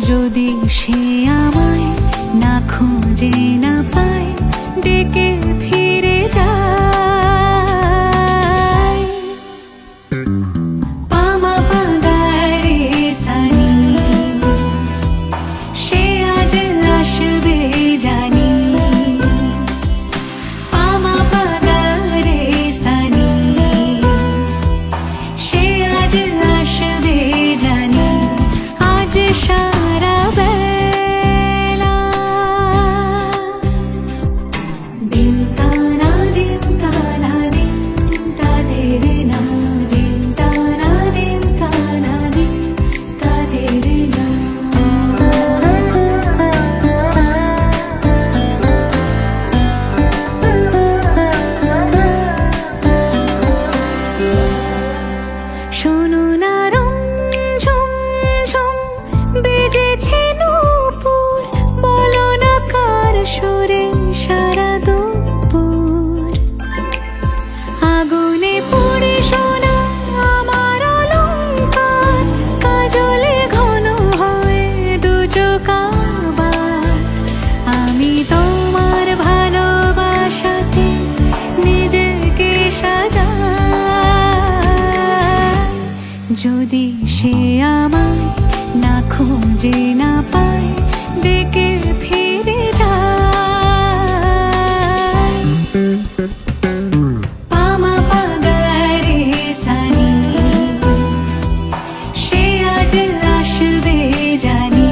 যদি সে আমায় না খুঁজে না পায়, ডেকে ফিরে যায়। পামা পাগারে সানি, সে আজ আসবে জানি। পামা পাগারে সানি, সে আজ আসবে জানি। আজ সারা বেলা দিন তানা দিন তানা দিন তাদের না, দিন তানা দিন তানা দিন তাদের না। শোনো না রঞ্ঝম ঝম বেজেছে নূপুর, বলো না কার সুরে সারা দুপুর। আগুনে পড়ে সোনা আমার অলংকার, কাজলে ঘন হয় দু চোখ আবার। আমি তোমার ভালোবাসাতে নিজেকে সাজাই। যদি সে আমায় না খুঁজে না পায়, ডেকে ফিরে যায়। পামা পাগারে সানি, সে আজ আসবে জানি।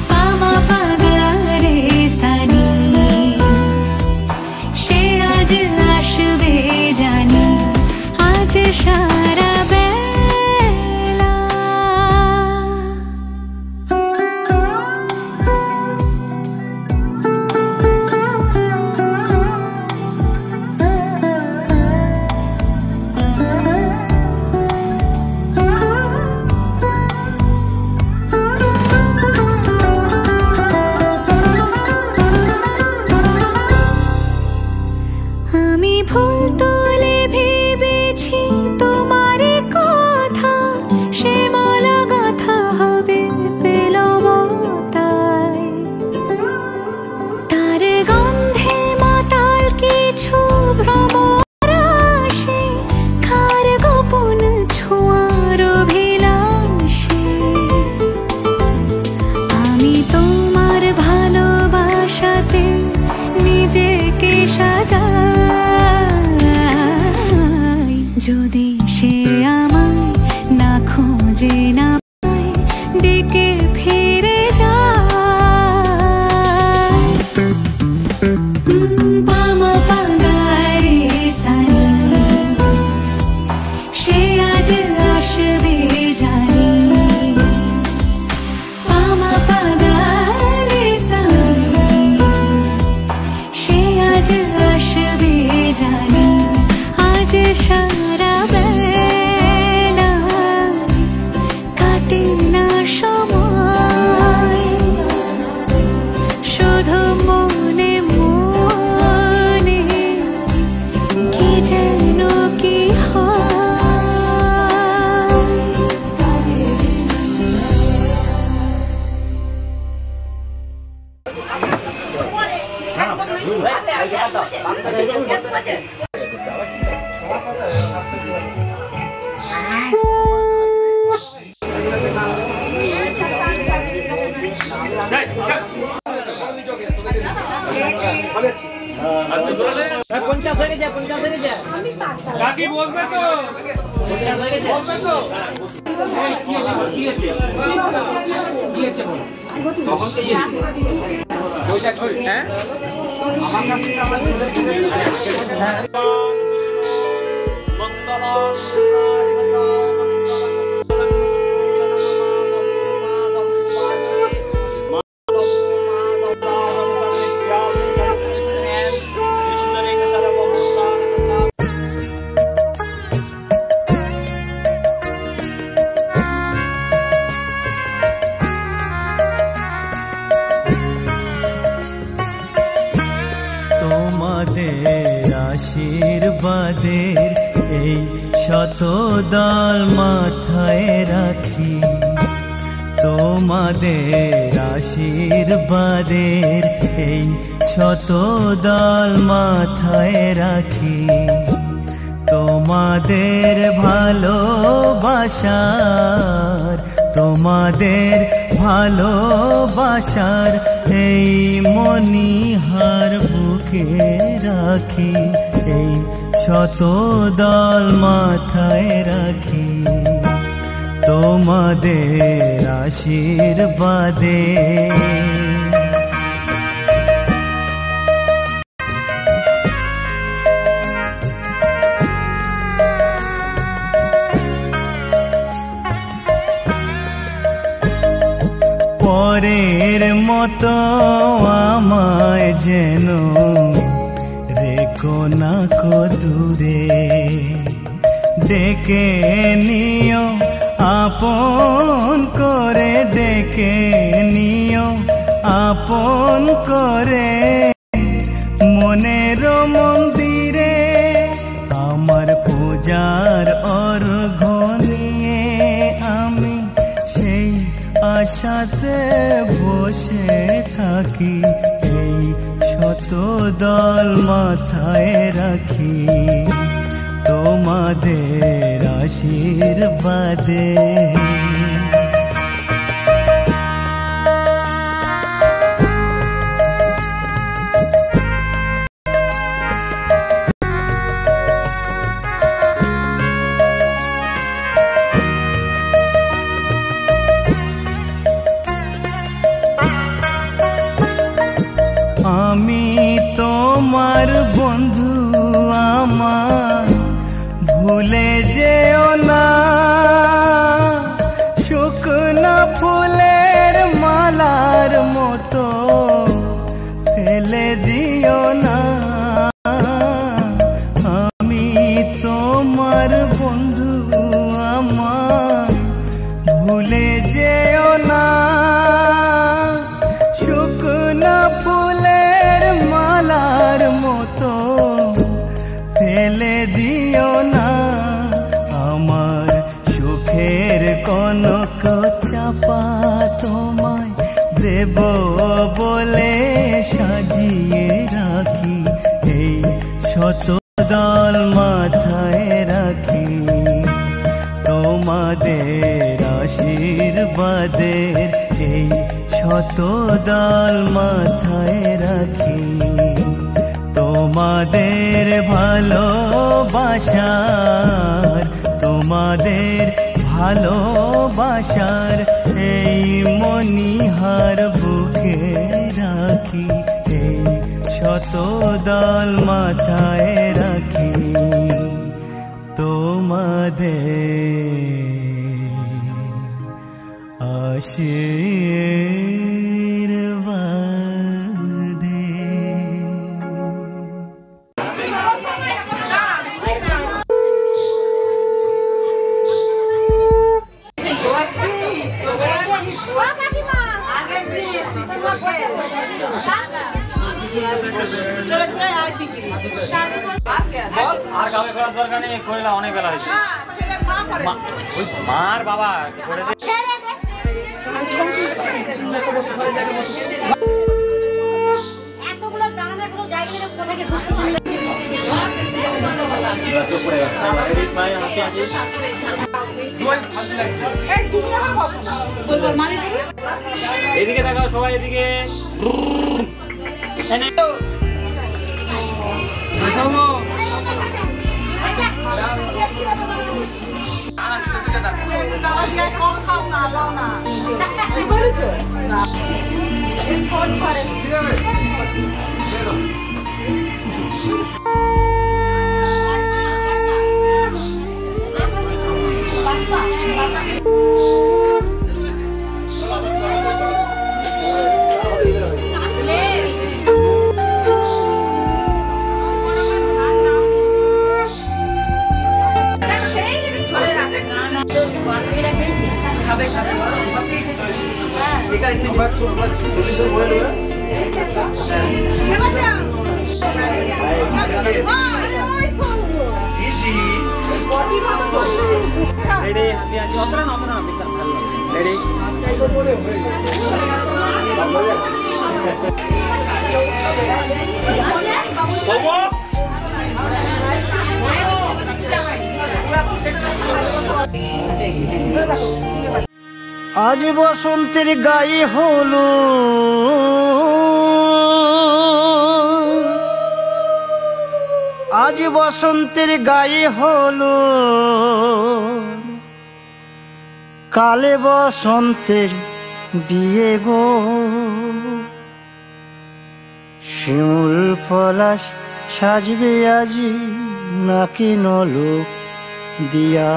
পামা পাগারে সানি, সে আজ আসবে জানি। আজ সারা বেলা আমি ভুল তোলে ভেবেছি তোমার কথা, সে মালা গাথা হবে পেলাম তাই। তার গন্ধে মাতাল কিছু ভ্রমর আসে, কার গোপন ছোঁয়ার অভিলাষে। আমি তোমার ভালোবাসাতে নিজেকে সাজাই। যদি সে আমায় না খুঁজে না পায়, ডেকে ফিরে যায়। পামা পাগারে সানি, সে আজ আসবে জানি। পামা পাগারে সানি, সে আজ আসবে জানি। আজ সারা বেলা কাটে না সময়, শুধু মনে মনে কি যেন কি কাকি বলবে তো, বলবে তো তোমাদের আশীর্বাদের এই শত দল মাথায় রাখি, তোমাদের আশীর্বাদের এই শতদল মাথায় রাখি, তোমাদের ভালোবাসার, তোমাদের ভালোবাসার এই মণিহার বুকে রাখি, এই শতদল মাথায় রাখি, তোমাদের আশীর্বাদে। পরের মতো আমায় যেন রেখো না কো দূরে, ডেকে নিও আপন করে, ডেকে নিও আপন করে, মনের মন্দিরে আমার পূজার অর্ঘ্য নিয়ে আমি সেই আশাতে বসে থাকি, এই শতদল মাথায় রাখি, তোমাদের আশীর্বাদে। আমি তোমার বন্ধু, আমার ভুলে যেও না, শুকনো ফুলের মালার মতো ফেলে দিও না। আমি তোমার বন্ধু, আমার ভুলে যেও না, শুকনো ফুলের মালার মতো ফেলে দিও না। আমার সুখের কনক চাপা তোমায় দেব বলে সাজিয়ে রাখি, এই শতদল মাথায় রাখি, তোমাদের আশীর্বাদের এই শতদল মাথায় রাখি, তোমাদের ভালোবাসার, তোমাদের ভালোবাসার এই মণিহার বুকে রাখি, এই শতদল মাথায় রাখি, তোমাদের আশীর্বাদে। আর কাউকে করার দরকার নেই, করলে অনেক বেলা হয়েছে। ওই মার বাবা করে দে। এতগুলো দানা কোথাও জায়গা কোথায় ঢুকছে। এদিকে দেখাও সবাই, এদিকে ফোন করে রেডি হাসি হাসি অতটা না বিশাল ভালো রেডি আজ বসন্তের গায়ে হলো আজ বসন্তের গায়ে হলো কালে বসন্তের বিয়ে গো শিমুল পলাশ সাজবে আজি নাকি নলক দিয়া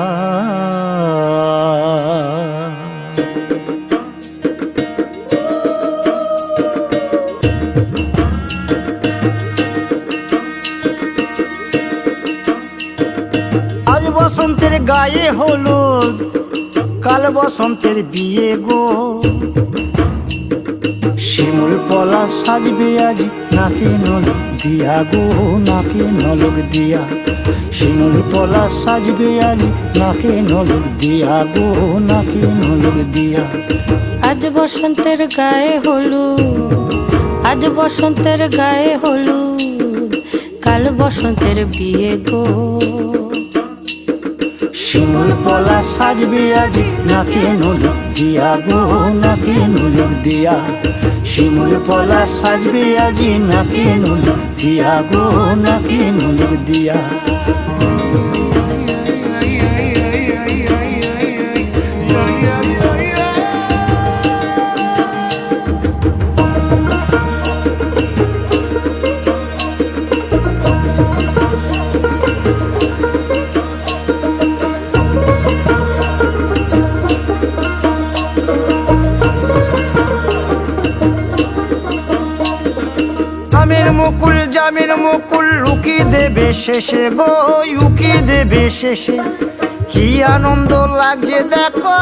আজ বসন্তের গায়ে হলুদ কাল বসন্তের বিয়ে গো শিমুল পলাশ সাজবে আজ নাকে নলক দিয়া গো নাকে নলক দিয়া শিমুল পলাশ সাজবে আজ নাকে নলক দিয়া গো নাকে নলক দিয়া আজ বসন্তের গায়ে হলুদ আজ বসন্তের গায়ে হলুদ কাল বসন্তের বিয়ে গো শিমুল পলাশ সাজবে আজ নাকে নলক দিয়া গো নাকে নলক দিয়া শিমুল পলাশ সাজবে আজ নাকে নলক দিয়া গো নাকে নলক দিয়া জামিন মুকুল লুকি দেবে শেষে গো উকি দেবে শেষে কি আনন্দ লাগছে দেখো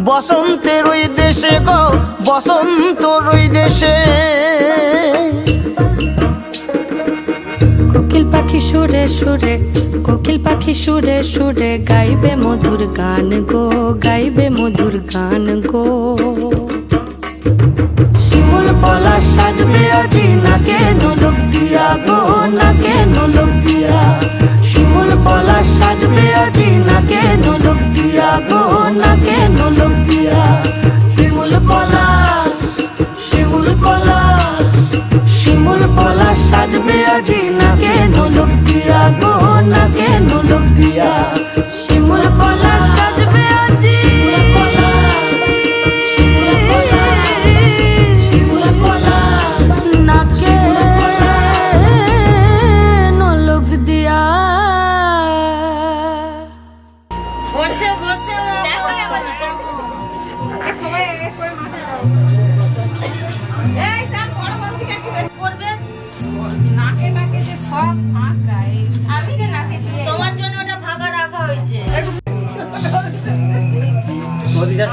বসন্তের ওই দেশে গো বসন্তর ওই দেশে কোকিল পাখি সুরে সুরে কোকিল পাখি সুরে সুরে গাইবে মধুর গান গো গাইবে মধুর গান গো শিমুল পলাশ সাজবে আজি নাকে নলক দিয়া গো নাকে নলক দিয়া শিমুল পলাশ সাজবে আজি নাকে নলক দিয়া গো নাকে নলক দিয়া শিমুল পলাশ শিমুল পলাশ শিমুল পলাশ সাজবে আজি নাকে নলক দিয়া গো নাকে নলক দিয়া শিমুল পলাশ সাজবে আজি নাকে নলক দিয়া বসে বসে দেখো সবাই এক করে মাথা দাও এই তার বড় বল থেকে একটু বেশি করবে নাকে নাকে যে সব ফাঁক গায়ে আমি যে নাকে দিয়ে তোমার জন্য ওটা ফাঁকা রাখা হয়েছে ওদিকে